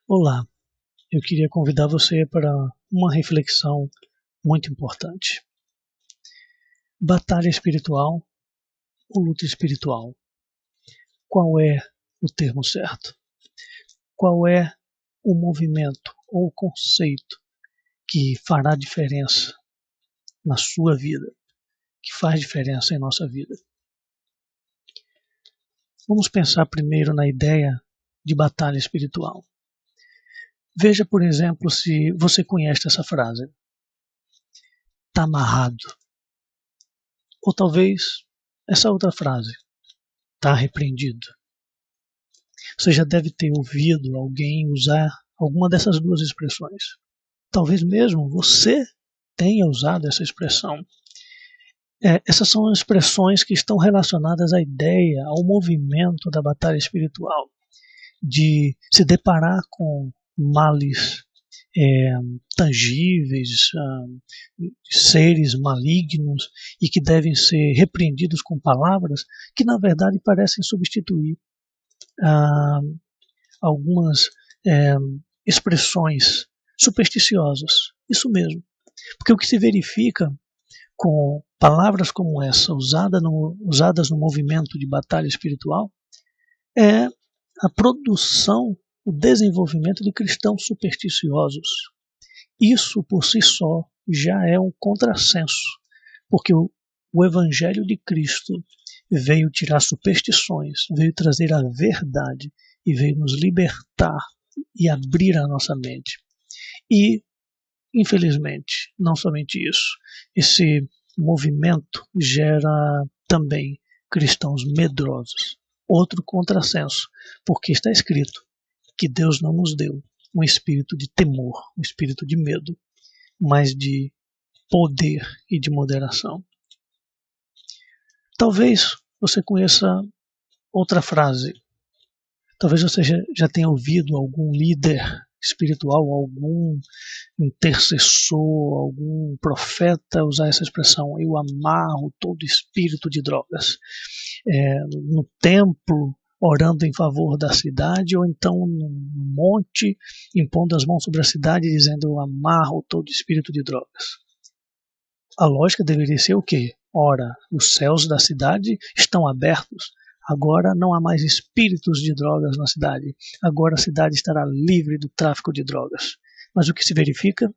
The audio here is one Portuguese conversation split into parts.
Olá, eu queria convidar você para uma reflexão muito importante. Batalha espiritual ou luta espiritual? Qual é o termo certo? Qual é o movimento ou o conceito que fará diferença na sua vida, que faz diferença em nossa vida? Vamos pensar primeiro na ideia de batalha espiritual. Veja, por exemplo, se você conhece essa frase. Está amarrado. Ou talvez essa outra frase. Está repreendido. Você já deve ter ouvido alguém usar alguma dessas duas expressões. Talvez mesmo você tenha usado essa expressão. Essas são expressões que estão relacionadas à ideia, ao movimento da batalha espiritual, de se deparar com males tangíveis, seres malignos e que devem ser repreendidos com palavras que na verdade parecem substituir algumas expressões supersticiosas. Isso mesmo. Porque o que se verifica com palavras como essa usadas no movimento de batalha espiritual é a produção, o desenvolvimento de cristãos supersticiosos. Isso por si só já é um contrassenso, porque o Evangelho de Cristo veio tirar superstições, veio trazer a verdade e veio nos libertar e abrir a nossa mente. E, infelizmente, não somente isso, esse movimento gera também cristãos medrosos. Outro contrassenso, porque está escrito que Deus não nos deu um espírito de temor, um espírito de medo, mas de poder e de moderação. Talvez você conheça outra frase. Talvez você já tenha ouvido algum líder espiritual, algum intercessor, algum profeta usar essa expressão: eu amarro todo espírito de drogas. No templo, orando em favor da cidade, ou então no monte, impondo as mãos sobre a cidade, dizendo: eu amarro todo espírito de drogas. A lógica deveria ser o quê? Ora, os céus da cidade estão abertos. Agora não há mais espíritos de drogas na cidade. Agora a cidade estará livre do tráfico de drogas. Mas o que se verifica?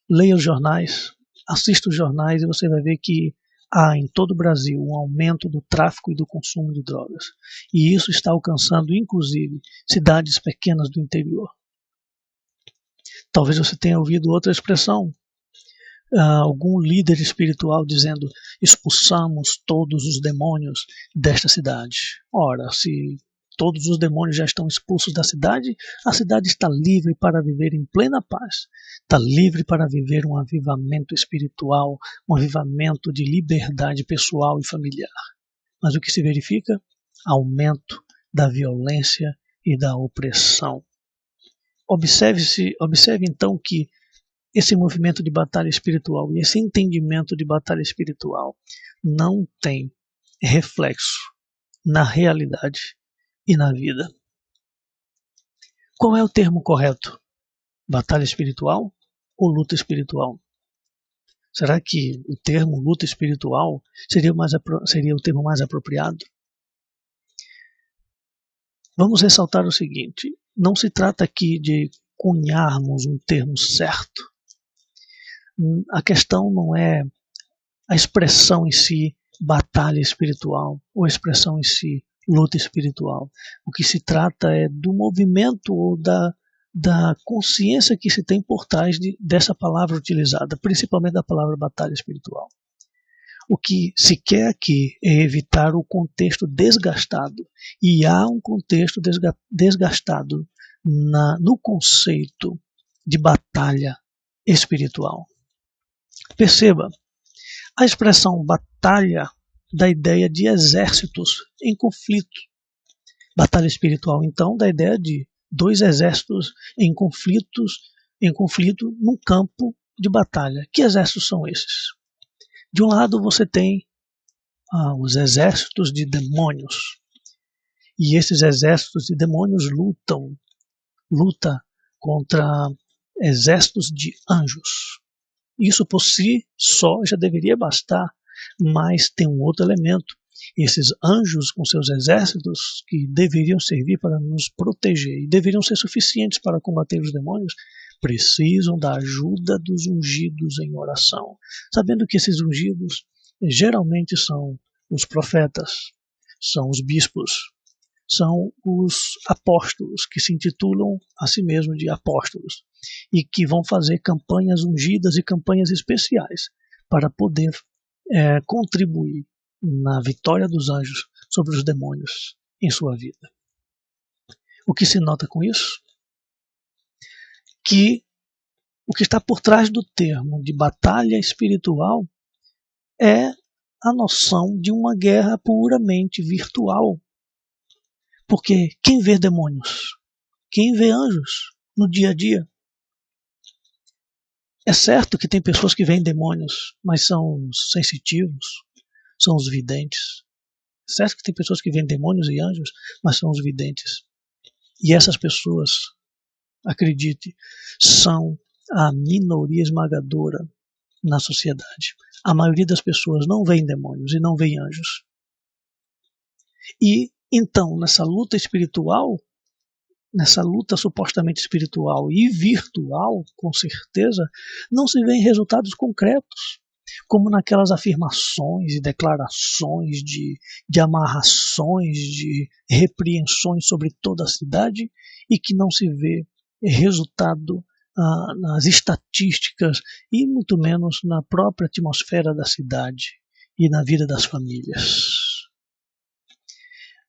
Leia os jornais, assista os jornais e você vai ver que há em todo o Brasil um aumento do tráfico e do consumo de drogas. E isso está alcançando, inclusive, cidades pequenas do interior. Talvez você tenha ouvido outra expressão. Algum líder espiritual dizendo: expulsamos todos os demônios desta cidade. Ora, se todos os demônios já estão expulsos da cidade, a cidade está livre para viver em plena paz. Está livre para viver um avivamento espiritual, um avivamento de liberdade pessoal e familiar. Mas o que se verifica? Aumento da violência e da opressão. Observe então que esse movimento de batalha espiritual e esse entendimento de batalha espiritual não tem reflexo na realidade e na vida. Qual é o termo correto? Batalha espiritual ou luta espiritual? Será que o termo luta espiritual seria o termo mais apropriado? Vamos ressaltar o seguinte: não se trata aqui de cunharmos um termo certo. A questão não é a expressão em si, batalha espiritual, ou a expressão em si, luta espiritual. O que se trata é do movimento ou da consciência que se tem por trás dessa palavra utilizada, principalmente da palavra batalha espiritual. O que se quer aqui é evitar o contexto desgastado, e há um contexto desgastado no conceito de batalha espiritual. Perceba, a expressão batalha dá ideia de exércitos em conflito. Batalha espiritual, então, dá ideia de dois exércitos em conflito num campo de batalha. Que exércitos são esses? De um lado você tem os exércitos de demônios. E esses exércitos de demônios lutam luta contra exércitos de anjos. Isso por si só já deveria bastar, mas tem um outro elemento. Esses anjos com seus exércitos, que deveriam servir para nos proteger e deveriam ser suficientes para combater os demônios, precisam da ajuda dos ungidos em oração, sabendo que esses ungidos geralmente são os profetas, são os bispos, são os apóstolos, que se intitulam a si mesmos de apóstolos, e que vão fazer campanhas ungidas e campanhas especiais para poder contribuir na vitória dos anjos sobre os demônios em sua vida. O que se nota com isso? Que o que está por trás do termo de batalha espiritual é a noção de uma guerra puramente virtual. Porque quem vê demônios? Quem vê anjos no dia a dia? É certo que tem pessoas que veem demônios, mas são sensitivos, são os videntes. É certo que tem pessoas que veem demônios e anjos, mas são os videntes. E essas pessoas, acredite, são a minoria esmagadora na sociedade. A maioria das pessoas não vê demônios e não vê anjos. E então, nessa luta espiritual, nessa luta supostamente espiritual e virtual, com certeza, não se vêem resultados concretos, como naquelas afirmações e declarações de amarrações, de repreensões sobre toda a cidade, e que não se vê resultado nas estatísticas e muito menos na própria atmosfera da cidade e na vida das famílias.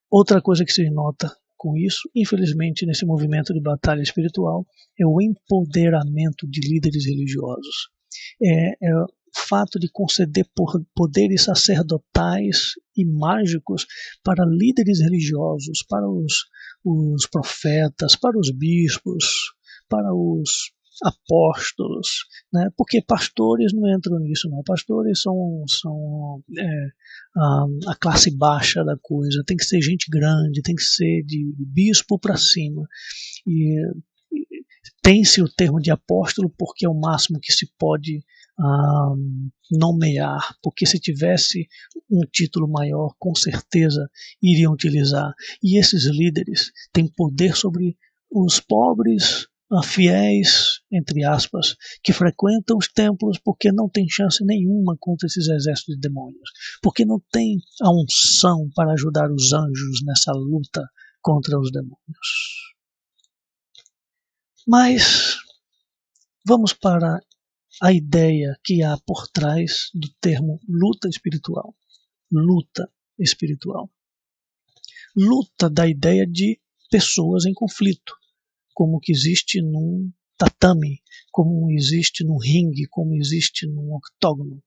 Outra coisa que se nota com isso, infelizmente, nesse movimento de batalha espiritual, é o empoderamento de líderes religiosos. É o fato de conceder poderes sacerdotais e mágicos para líderes religiosos, para os profetas, para os bispos, para os apóstolos, né? Porque pastores não entram nisso, não. Pastores são a classe baixa da coisa. Tem que ser gente grande, tem que ser de bispo para cima. E tem-se o termo de apóstolo porque é o máximo que se pode nomear, porque se tivesse um título maior, com certeza iriam utilizar. E esses líderes têm poder sobre os pobres, fiéis, entre aspas, que frequentam os templos porque não tem chance nenhuma contra esses exércitos de demônios, porque não tem a unção para ajudar os anjos nessa luta contra os demônios. Mas vamos para a ideia que há por trás do termo luta espiritual. Luta espiritual. Luta da ideia de pessoas em conflito, como que existe num tatame, como existe num ringue, como existe num octógono.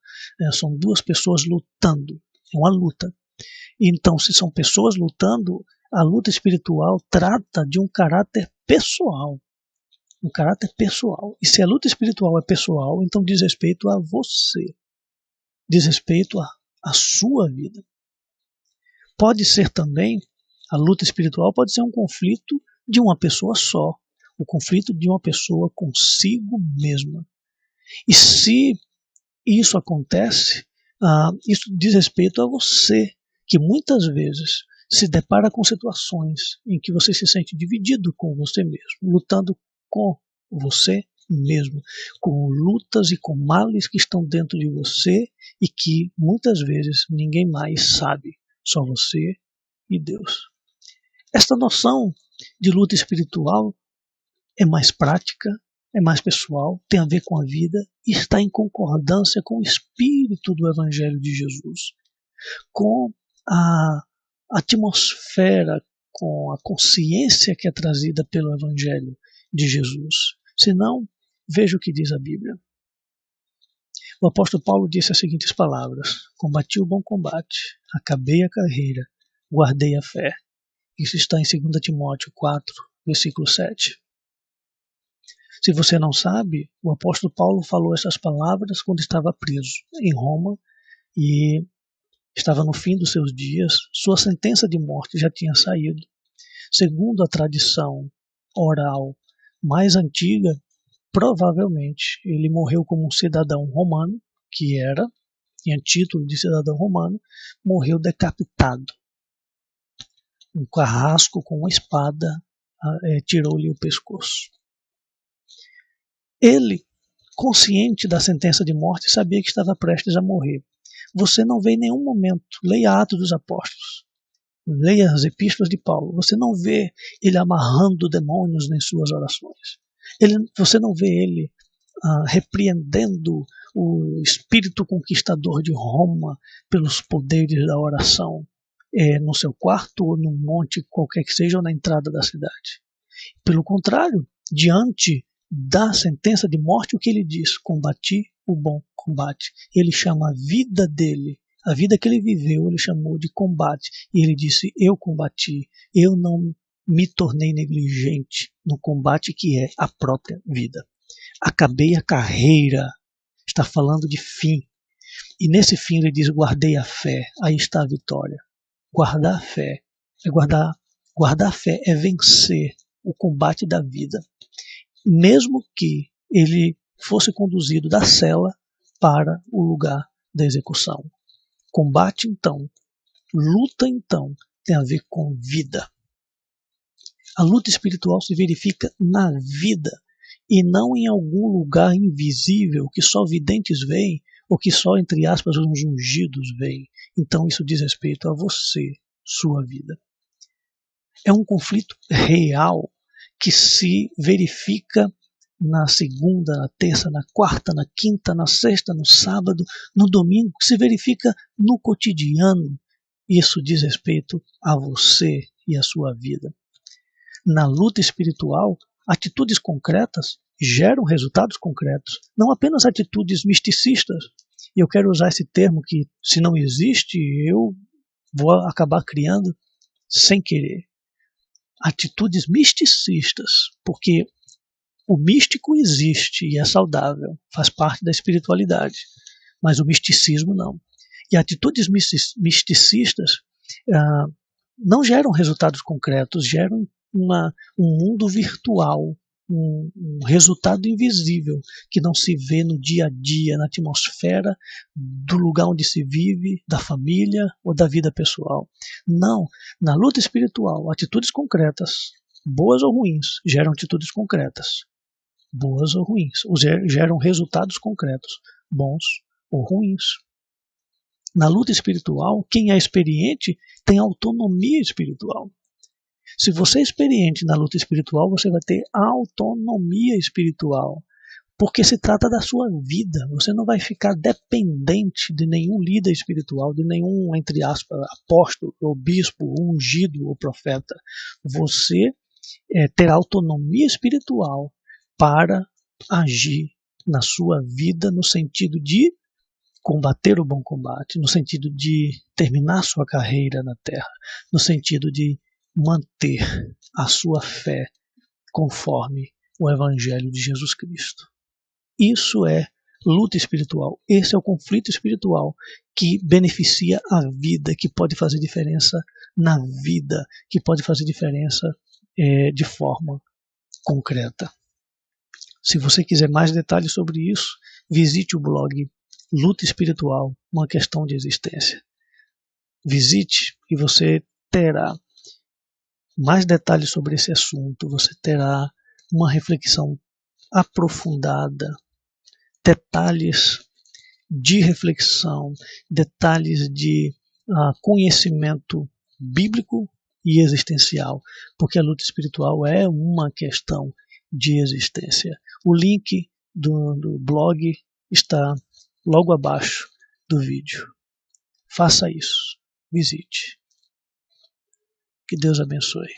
São duas pessoas lutando, é uma luta. Então, se são pessoas lutando, a luta espiritual trata de um caráter pessoal. Um caráter pessoal. E se a luta espiritual é pessoal, então diz respeito a você. Diz respeito à sua vida. Pode ser também, a luta espiritual pode ser um conflito de uma pessoa só. O conflito de uma pessoa consigo mesma. E se isso acontece, isso diz respeito a você, que muitas vezes se depara com situações em que você se sente dividido com você mesmo, lutando com você mesmo, com lutas e com males que estão dentro de você e que muitas vezes ninguém mais sabe, só você e Deus. Esta noção de luta espiritual é mais prática, é mais pessoal, tem a ver com a vida e está em concordância com o espírito do Evangelho de Jesus, com a atmosfera, com a consciência que é trazida pelo Evangelho de Jesus. Se não, veja o que diz a Bíblia. O apóstolo Paulo disse as seguintes palavras: combati o bom combate, acabei a carreira, guardei a fé. Isso está em 2 Timóteo 4, versículo 7. Se você não sabe, o apóstolo Paulo falou essas palavras quando estava preso em Roma e estava no fim dos seus dias. Sua sentença de morte já tinha saído. Segundo a tradição oral mais antiga, provavelmente ele morreu como um cidadão romano, que era, tinha título de cidadão romano, morreu decapitado. Um carrasco com uma espada tirou-lhe o pescoço. Ele, consciente da sentença de morte, sabia que estava prestes a morrer. Você não vê em nenhum momento, leia Atos dos Apóstolos, leia as epístolas de Paulo, você não vê ele amarrando demônios em suas orações. Você não vê ele repreendendo o espírito conquistador de Roma pelos poderes da oração no seu quarto ou num monte qualquer que seja ou na entrada da cidade. Pelo contrário, diante da sentença de morte, o que ele diz? Combati o bom combate. Ele chama a vida dele, a vida que ele viveu, ele chamou de combate. E ele disse, eu combati, eu não me tornei negligente no combate que é a própria vida. Acabei a carreira, está falando de fim. E nesse fim ele diz, guardei a fé, aí está a vitória. Guardar a fé é guardar a fé é vencer o combate da vida. Mesmo que ele fosse conduzido da cela para o lugar da execução. Combate, então, luta, então, tem a ver com vida. A luta espiritual se verifica na vida e não em algum lugar invisível que só videntes veem ou que só, entre aspas, os ungidos veem. Então isso diz respeito a você, sua vida. É um conflito real que se verifica na segunda, na terça, na quarta, na quinta, na sexta, no sábado, no domingo, que se verifica no cotidiano. Isso diz respeito a você e a sua vida. Na luta espiritual, atitudes concretas geram resultados concretos, não apenas atitudes misticistas. E eu quero usar esse termo que, se não existe, eu vou acabar criando sem querer. Atitudes misticistas, porque o místico existe e é saudável, faz parte da espiritualidade, mas o misticismo não. E atitudes misticistas não geram resultados concretos, geram um mundo virtual, um resultado invisível que não se vê no dia a dia, na atmosfera do lugar onde se vive, da família ou da vida pessoal. Não, na luta espiritual, atitudes concretas, boas ou ruins, geram atitudes concretas. Boas ou ruins, geram resultados concretos, bons ou ruins. Na luta espiritual, quem é experiente tem autonomia espiritual. Se você é experiente na luta espiritual, você vai ter autonomia espiritual, porque se trata da sua vida. Você não vai ficar dependente de nenhum líder espiritual, de nenhum, entre aspas, apóstolo, ou bispo, ou ungido, ou profeta. Você terá autonomia espiritual para agir na sua vida no sentido de combater o bom combate, no sentido de terminar sua carreira na terra, no sentido de manter a sua fé conforme o Evangelho de Jesus Cristo. Isso é luta espiritual. Esse é o conflito espiritual que beneficia a vida, que pode fazer diferença na vida, que pode fazer diferença de forma concreta. Se você quiser mais detalhes sobre isso, visite o blog Luta Espiritual, uma questão de existência. Visite e você terá mais detalhes sobre esse assunto, você terá uma reflexão aprofundada, detalhes de reflexão, detalhes de conhecimento bíblico e existencial, porque a luta espiritual é uma questão de existência. O link do blog está logo abaixo do vídeo. Faça isso. Visite. Que Deus abençoe.